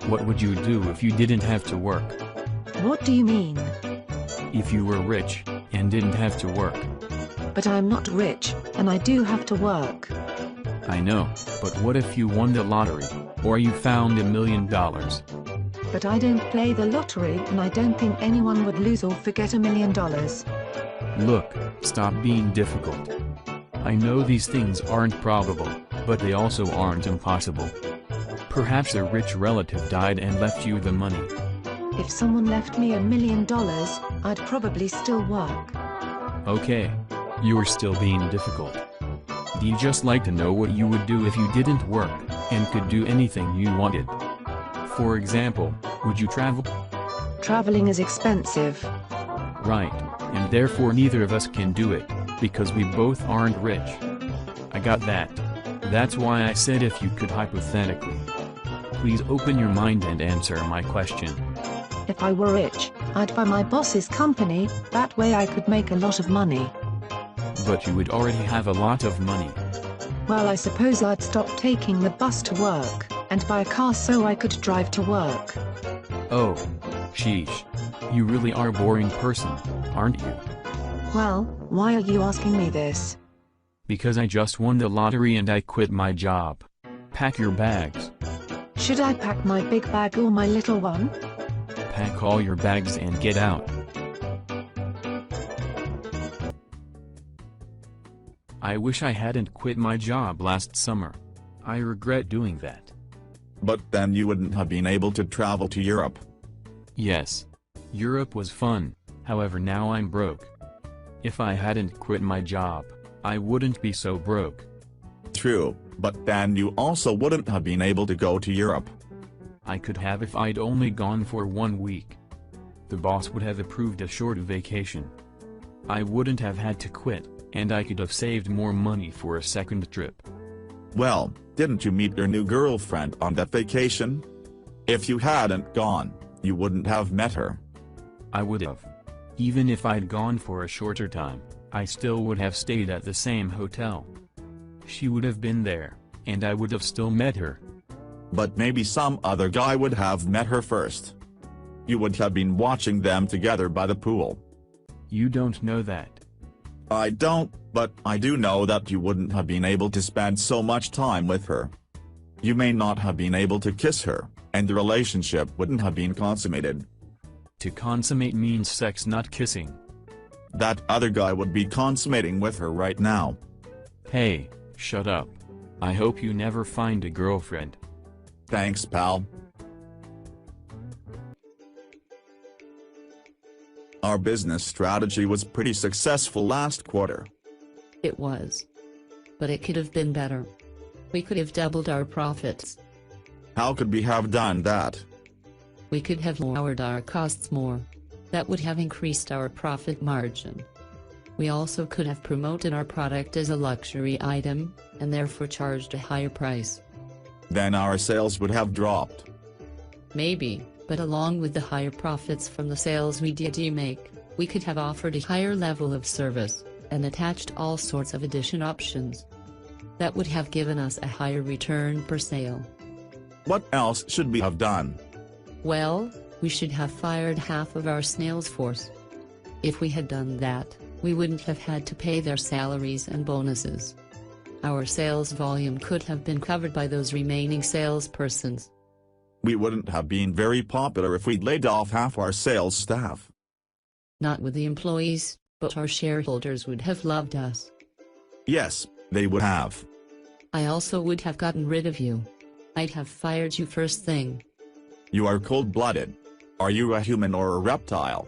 What would you do if you didn't have to work? What do you mean? If you were rich, and didn't have to work. But I'm not rich, and I do have to work. I know, but what if you won the lottery, or you found $1 million? But I don't play the lottery, and I don't think anyone would lose or forget $1 million. Look, stop being difficult. I know these things aren't probable, but they also aren't impossible. Perhaps a rich relative died and left you the money. If someone left me $1 million, I'd probably still work. Okay. You're still being difficult. Do you just like to know what you would do if you didn't work, and could do anything you wanted? For example, would you travel? Traveling is expensive. Right, and therefore neither of us can do it, because we both aren't rich. I got that. That's why I said if you could hypothetically. Please open your mind and answer my question. If I were rich, I'd buy my boss's company, that way I could make a lot of money. But you would already have a lot of money. Well, I suppose I'd stop taking the bus to work, and buy a car so I could drive to work. Oh. Sheesh. You really are a boring person, aren't you? Well, why are you asking me this? Because I just won the lottery and I quit my job. Pack your bags. Should I pack my big bag or my little one? Pack all your bags and get out. I wish I hadn't quit my job last summer. I regret doing that. But then you wouldn't have been able to travel to Europe. Yes. Europe was fun, however now I'm broke. If I hadn't quit my job, I wouldn't be so broke. True, but then you also wouldn't have been able to go to Europe. I could have if I'd only gone for 1 week. The boss would have approved a short vacation. I wouldn't have had to quit, and I could have saved more money for a second trip. Well, didn't you meet your new girlfriend on that vacation? If you hadn't gone, you wouldn't have met her. I would have. Even if I'd gone for a shorter time, I still would have stayed at the same hotel. She would have been there, and I would have still met her. But maybe some other guy would have met her first. You would have been watching them together by the pool. You don't know that. I don't, but I do know that you wouldn't have been able to spend so much time with her. You may not have been able to kiss her, and the relationship wouldn't have been consummated. To consummate means sex, not kissing. That other guy would be consummating with her right now. Hey, shut up. I hope you never find a girlfriend. Thanks, pal. Our business strategy was pretty successful last quarter. It was. But it could have been better. We could have doubled our profits. How could we have done that? We could have lowered our costs more. That would have increased our profit margin. We also could have promoted our product as a luxury item, and therefore charged a higher price. Then our sales would have dropped. Maybe, but along with the higher profits from the sales we did make, we could have offered a higher level of service, and attached all sorts of addition options. That would have given us a higher return per sale. What else should we have done? Well, we should have fired half of our sales force. If we had done that, we wouldn't have had to pay their salaries and bonuses. Our sales volume could have been covered by those remaining salespersons. We wouldn't have been very popular if we'd laid off half our sales staff. Not with the employees, but our shareholders would have loved us. Yes, they would have. I also would have gotten rid of you. I'd have fired you first thing. You are cold-blooded. Are you a human or a reptile?